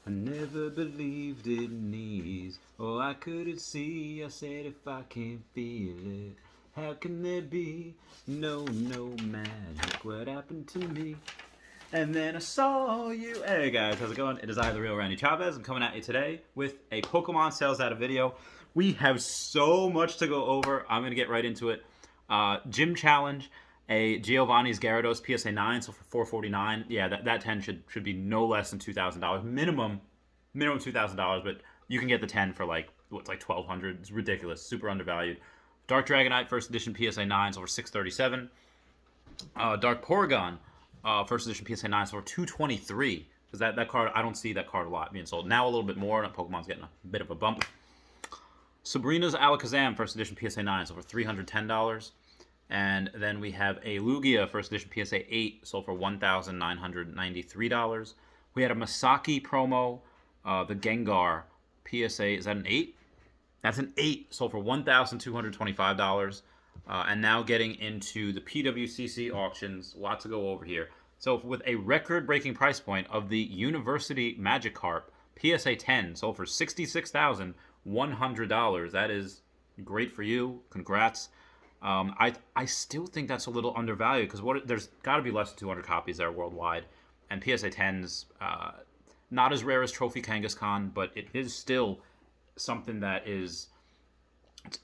I never believed in knees. Oh, I couldn't see. I said, if I can't feel it, how can there be no magic? What happened to me? And then I saw you. Hey guys, how's it going? It is I, the real Randy Chavez. I'm coming at you today with a Pokemon sales data video. We have so much to go over. I'm going to get right into it. Gym Challenge, a Giovanni's Gyarados PSA 9, so for $449. Yeah, that 10 should be no less than $2,000. Minimum $2,000, but you can get the 10 for like $1,200. It's ridiculous. Super undervalued. Dark Dragonite, first edition PSA 9, so for $637. Dark Porygon, first edition PSA 9, so for $223. Because that card, I don't see that card a lot being sold. Now a little bit more, and Pokemon's getting a bit of a bump. Sabrina's Alakazam, first edition PSA 9, so for $310. And then we have a Lugia, first edition PSA 8, sold for $1,993. We had a Masaki promo, the Gengar PSA, is that an 8? That's an 8, sold for $1,225. And now getting into the Pwcc Auctions, lots to go over here. So with a record-breaking price point of the University Magikarp PSA 10, sold for $66,100. That is great for you. Congrats. I still think that's a little undervalued because there's got to be less than 200 copies there worldwide, and PSA 10's not as rare as Trophy Kangaskhan, but it is still something that is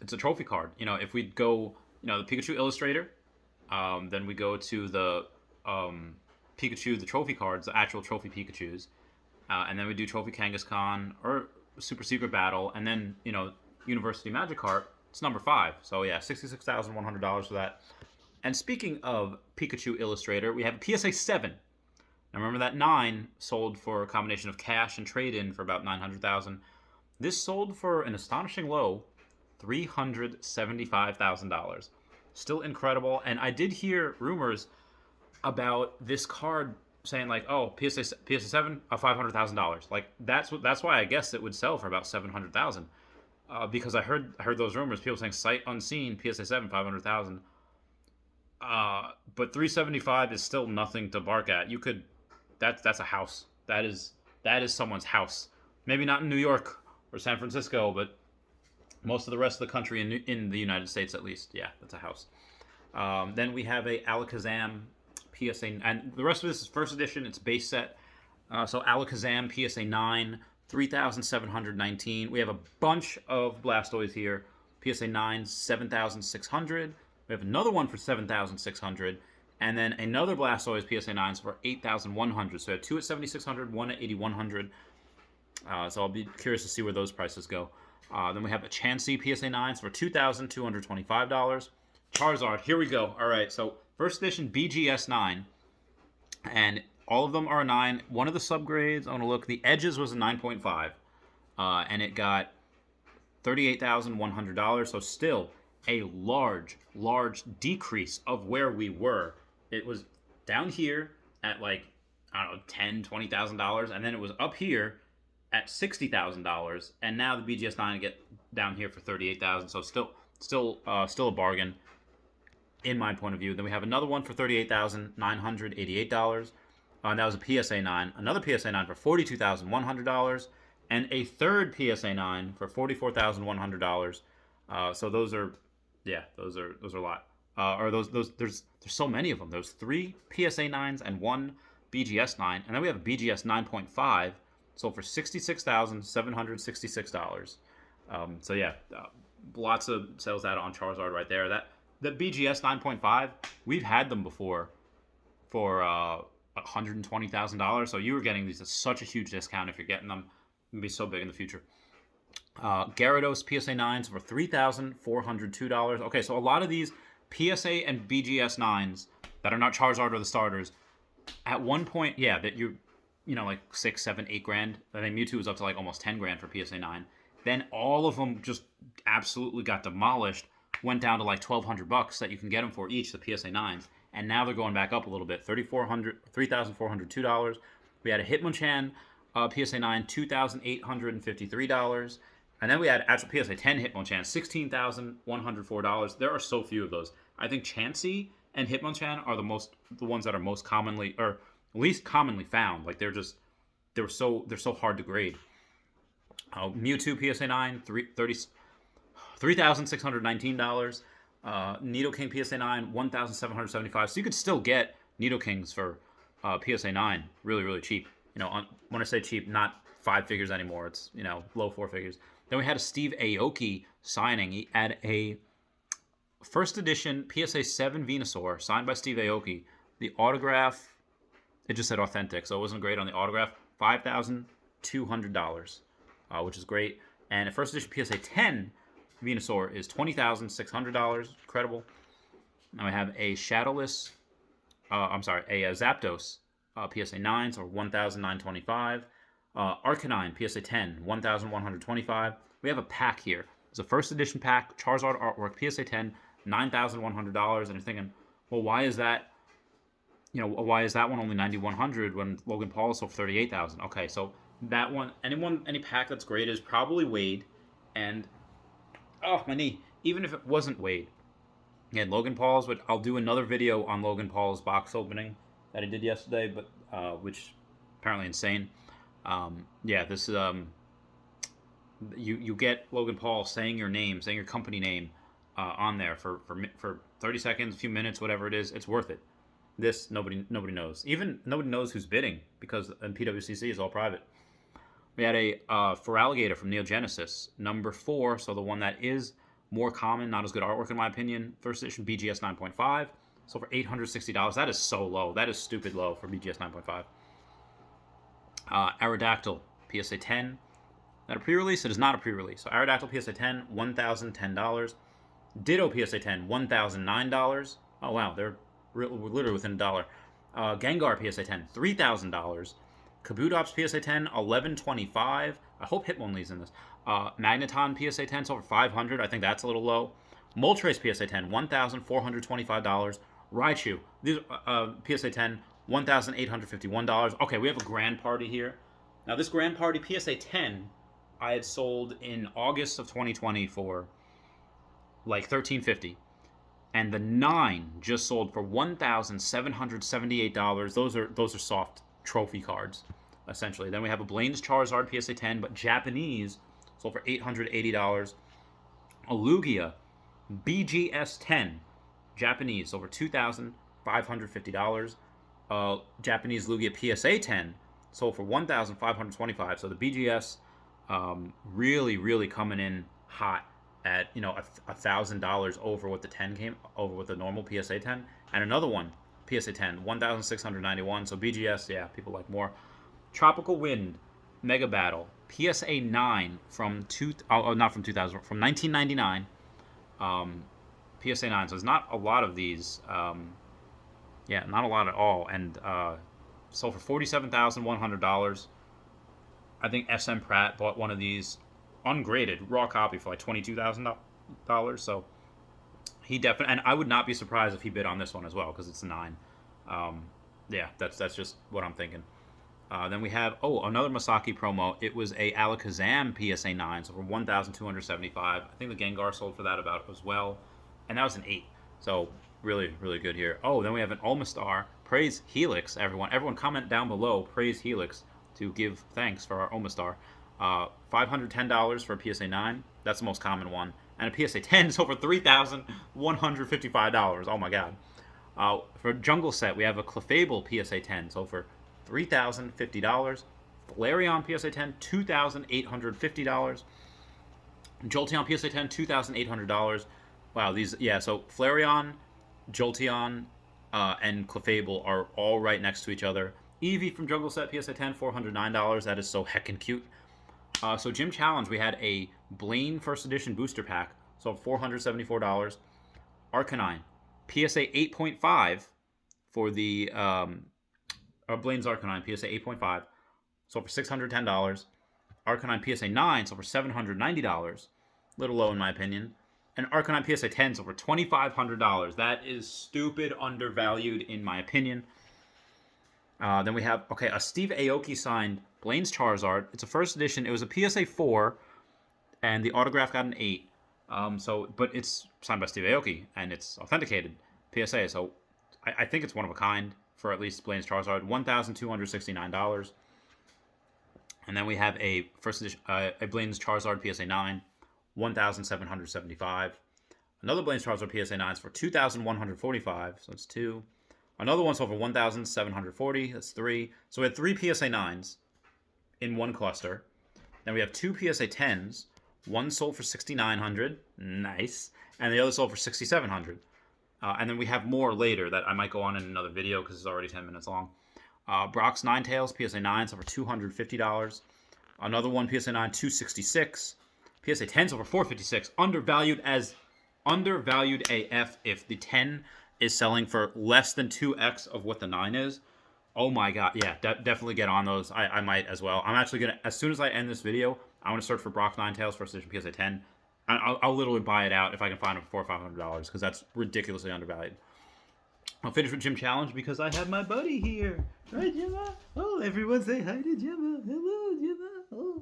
it's a trophy card. You know, if we go, the Pikachu Illustrator, then we go to the Pikachu, the trophy cards, the actual trophy Pikachus, and then we do Trophy Kangaskhan or Super Secret Battle, and then University Magikarp. It's number 5. So yeah, $66,100 for that. And speaking of Pikachu Illustrator, we have PSA 7. Now remember that 9 sold for a combination of cash and trade-in for about $900,000. This sold for an astonishing low, $375,000. Still incredible. And I did hear rumors about this card saying like, oh, PSA 7, $500,000. Like that's why I guess it would sell for about $700,000. Because I heard those rumors, people saying sight unseen, PSA 7, $500,000. But 375 is still nothing to bark at. You could, that's a house. That is someone's house. Maybe not in New York or San Francisco, but most of the rest of the country in the United States at least. Yeah, that's a house. Then we have a Alakazam PSA, and the rest of this is first edition. It's base set. So Alakazam PSA 9. $3,719. We have a bunch of Blastoise here. PSA 9, $7,600. We have another one for $7,600. And then another Blastoise PSA 9 for $8,100. So we have 2 at $7,600, 1 at $8,100. So I'll be curious to see where those prices go. Then we have a Chansey PSA 9 for $2,225. Charizard, here we go. All right, so first edition BGS 9. And all of them are a 9. One of the subgrades, I'm going to look, the Edges was a 9.5. And it got $38,100. So still a large decrease of where we were. It was down here at like, I don't know, $10,000, $20,000. And then it was up here at $60,000. And now the BGS 9 get down here for $38,000. So still a bargain in my point of view. Then we have another one for $38,988. And that was a PSA 9. Another PSA 9 for $42,100. And a third PSA 9 for $44,100. So those are a lot. There's so many of them. There's 3 PSA 9s and 1 BGS 9. And then we have a BGS 9.5 sold for $66,766. So yeah, lots of sales data on Charizard right there. The BGS 9.5, we've had them before for $120,000. So you were getting these at such a huge discount if you're getting them. It'll be so big in the future. Gyarados PSA 9s for $3,402. Okay, so a lot of these PSA and BGS 9s that are not Charizard or the starters, at one point, yeah, that like 6, 7, 8 grand. I think Mewtwo was up to like almost 10 grand for PSA 9. Then all of them just absolutely got demolished. Went down to like $1,200 that you can get them for each, the PSA 9s. And now they're going back up a little bit, $3,402. We had a Hitmonchan PSA 9, $2,853. And then we had actual PSA 10 Hitmonchan, $16,104. There are so few of those. I think Chansey and Hitmonchan are the ones that are most commonly, or least commonly found. Like they're just they're so hard to grade. Mewtwo PSA 9, $3,619. Nidoking PSA 9, $1,775. So you could still get Nidokings for PSA 9 really, really cheap. When I say cheap, not 5 figures anymore. It's, low 4 figures. Then we had a Steve Aoki signing. He had a first edition PSA 7 Venusaur signed by Steve Aoki. The autograph, it just said authentic, so it wasn't great on the autograph. $5,200, which is great. And a first edition PSA 10 Venusaur is $20,600. Incredible. Now we have a Shadowless, a Zapdos PSA 9, so $1,925. Arcanine PSA 10, $1,125. We have a pack here. It's a first edition pack, Charizard artwork, PSA 10, $9,100. And you're thinking, well, why is that? Why is that one only $9,100 when Logan Paul is sold for $38,000? Okay, so that one, any pack that's graded is probably weighed, and my knee. Even if it wasn't weighed, again, Logan Paul's. But I'll do another video on Logan Paul's box opening that I did yesterday, but which apparently insane. This is you get Logan Paul saying your name, saying your company name on there for 30 seconds, a few minutes, whatever it is. It's worth it. This nobody knows. Even nobody knows who's bidding because Pwcc is all private. We had a Feraligatr from Neogenesis, number 4, so the one that is more common, not as good artwork in my opinion. First edition BGS 9.5, so for $860. That is so low. That is stupid low for BGS 9.5. Aerodactyl PSA 10. Not a pre-release. It is not a pre-release. So Aerodactyl PSA 10, $1,010. Ditto PSA 10, $1,009. Oh wow, they're literally within a dollar. Gengar PSA 10, $3,000. Kabutops PSA 10, $1,125. I hope Hitmonlee's in this. Magneton PSA 10 sold for $500. I think that's a little low. Moltres PSA 10, $1,425. Raichu, these PSA 10, $1,851. Okay, we have a Grand Party here. Now this Grand Party PSA 10, I had sold in August of 2020 for like $1,350. And the 9 just sold for $1,778. Those are soft trophy cards, essentially. Then we have a Blaine's Charizard PSA 10, but Japanese, sold for $880. A Lugia BGS 10, Japanese, sold for $2,550. Japanese Lugia PSA 10, sold for $1,525. So the BGS really, really coming in hot at $1,000 over what the 10 came over with the normal PSA 10. And another one, PSA 10, $1,691. So BGS, yeah, people like more. Tropical Wind Mega Battle PSA 9 from 1999. PSA 9. So there's not a lot of these. Not a lot at all. And sold for $47,100. I think SM Pratt bought one of these ungraded raw copy for like $22,000. So he definitely, and I would not be surprised if he bid on this one as well because it's a 9. That's just what I'm thinking. Then we have another Masaki promo. It was a Alakazam PSA 9, so for $1,275. I think the Gengar sold for that about as well, and that was an 8. So really, really good here. Then we have an Omastar. Praise Helix, everyone. Everyone comment down below. Praise Helix to give thanks for our Omastar. $510 for a PSA 9. That's the most common one. And a PSA 10 sold for $3,155. Oh my god. For Jungle Set, we have a Clefable PSA 10 sold for $3,050. Flareon PSA 10, $2,850. Jolteon PSA 10, $2,800. Wow, so Flareon, Jolteon, and Clefable are all right next to each other. Eevee from Jungle Set PSA 10, $409. That is so heckin' cute. So Gym Challenge, we had a Blaine First Edition Booster Pack, so $474. Arcanine, PSA 8.5 for the Blaine's Arcanine, PSA 8.5, sold for $610. Arcanine PSA 9 sold for $790. Little low in my opinion. And Arcanine PSA 10 sold for $2,500. That is stupid undervalued in my opinion. Then we have, a Steve Aoki signed Blaine's Charizard. It's a first edition. It was a PSA 4, and the autograph got an 8. But it's signed by Steve Aoki, and it's authenticated PSA. So I think it's one of a kind for at least Blaine's Charizard. $1,269. And then we have a first edition, a Blaine's Charizard PSA 9, 1,775. Another Blaine's Charizard PSA 9 is for 2,145, so that's 2. Another one sold for 1,740, that's 3. So we had 3 PSA 9s in one cluster. Then we have 2 PSA 10s. One sold for 6,900, nice, and the other sold for 6,700. And then we have more later that I might go on in another video because it's already 10 minutes long. Brock's Ninetales PSA 9 sold for $250. Another one PSA 9 266. PSA 10 sold for $456. Undervalued AF if the 10 is selling for less than 2x of what the 9 is. Oh my god, yeah, definitely get on those. I might as well. I'm actually gonna, as soon as I end this video, I'm gonna search for Brock's Ninetales first edition PSA 10. I'll literally buy it out if I can find it for $400 or $500 because that's ridiculously undervalued. I'll finish with Gym Challenge because I have my buddy here. Right, Gemma? Oh, everyone say hi to Gemma. Hello, Gemma. Oh.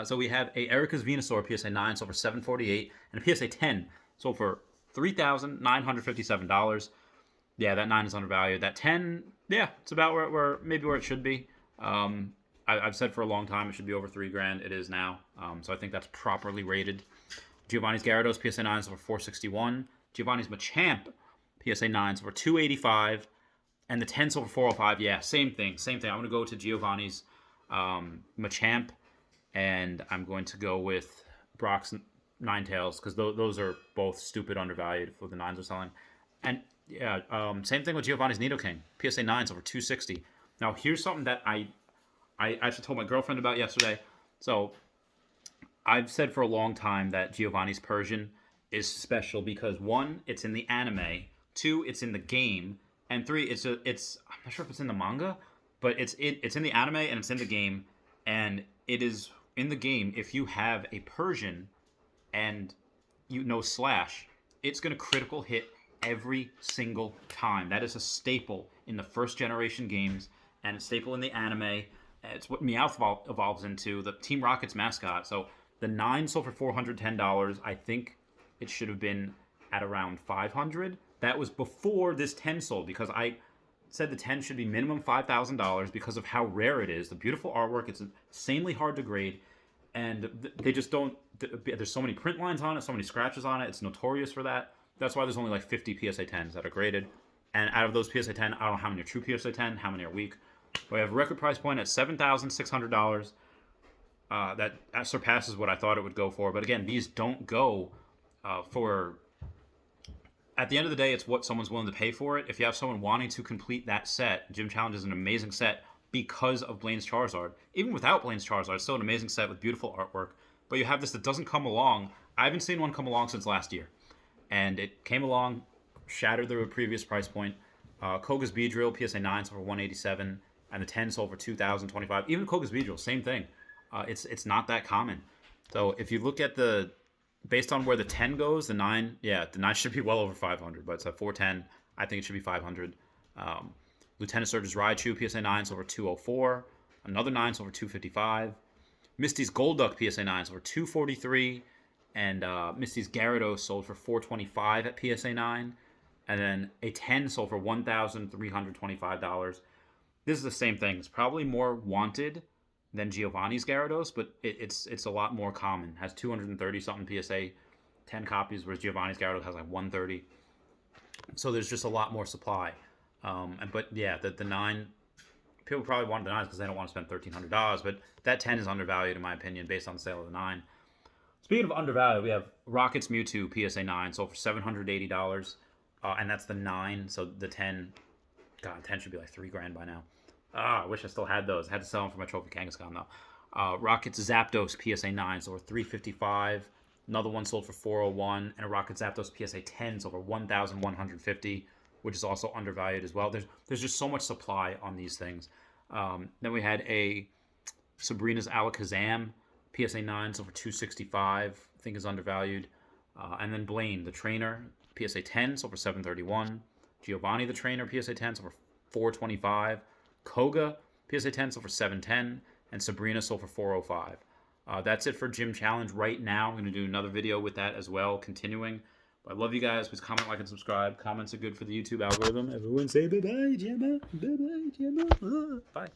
So we have a Erica's Venusaur PSA 9 sold for $748 and a PSA 10 sold for $3,957. Yeah, that 9 is undervalued. That 10, yeah, it's about where maybe where it should be. I've said for a long time it should be over $3,000. It is now. So I think that's properly rated. Giovanni's Gyarados PSA 9 sold for $461. Giovanni's Machamp PSA 9 sold for $285. And the 10 sold for $405. Yeah, same thing. I'm going to go to Giovanni's Machamp. And I'm going to go with Brock's Ninetales because those are both stupid undervalued if the 9s are selling. And yeah, same thing with Giovanni's Nidoking. PSA 9 over $260. Now here's something that I actually told my girlfriend about yesterday. So I've said for a long time that Giovanni's Persian is special because 1, it's in the anime. 2, it's in the game. And 3, it's I'm not sure if it's in the manga, but it's in the anime and it's in the game. And it is in the game if you have a Persian and you know Slash, it's going to critical hit every single time. That is a staple in the first generation games and a staple in the anime. It's what Meowth evolves into, the Team Rocket's mascot. So the 9 sold for $410. I think it should have been at around $500. That was before this 10 sold because I said the 10 should be minimum $5,000 because of how rare it is. The beautiful artwork, it's insanely hard to grade, and they just don't. There's so many print lines on it, so many scratches on it. It's notorious for that. That's why there's only like 50 PSA 10s that are graded. And out of those PSA 10, I don't know how many are true PSA 10, how many are weak. We have a record price point at $7,600. That surpasses what I thought it would go for. But again, these don't go for... At the end of the day, it's what someone's willing to pay for it. If you have someone wanting to complete that set, Gym Challenge is an amazing set because of Blaine's Charizard. Even without Blaine's Charizard, it's still an amazing set with beautiful artwork. But you have this that doesn't come along. I haven't seen one come along since last year. And it came along, shattered the previous price point. Koga's Beedrill, PSA 9 sold for $187, and the 10 sold for $2,025. Even Koga's Beedrill, same thing. It's not that common. So if you look at based on where the 10 goes, the 9, yeah, the 9 should be well over 500, but it's at 410. I think it should be 500. Lieutenant Surge's Raichu, PSA 9 sold for 204. Another 9 sold for 255. Misty's Golduck, PSA 9 sold for 243. And Misty's Gyarados sold for $425 at PSA 9. And then a 10 sold for $1,325. This is the same thing. It's probably more wanted than Giovanni's Gyarados, but it's a lot more common. It has 230-something PSA 10 copies, whereas Giovanni's Gyarados has like 130. So there's just a lot more supply. But yeah, the 9... People probably want the 9s because they don't want to spend $1,300, but that 10 is undervalued in my opinion based on the sale of the 9. Speaking of undervalued, we have Rocket's Mewtwo PSA 9 sold for $780, and that's the 9. So the 10, God, 10 should be like $3,000 by now. I wish I still had those. I had to sell them for my Trophy Kangaskhan though. Rocket's Zapdos PSA 9 sold for $355. Another one sold for $401, and a Rocket Zapdos PSA 10 sold for $1,150, which is also undervalued as well. There's just so much supply on these things. Then we had a Sabrina's Alakazam PSA 9 sold for $265. I think is undervalued. And then Blaine, the trainer, PSA 10 sold for $731. Giovanni, the trainer, PSA 10 sold for $425. Koga, PSA 10 sold for $710. And Sabrina sold for $405. That's it for Gym Challenge right now. I'm going to do another video with that as well, continuing. But I love you guys. Please comment, like, and subscribe. Comments are good for the YouTube algorithm. Everyone say bye-bye, Gemma. Bye-bye, Gemma. Bye.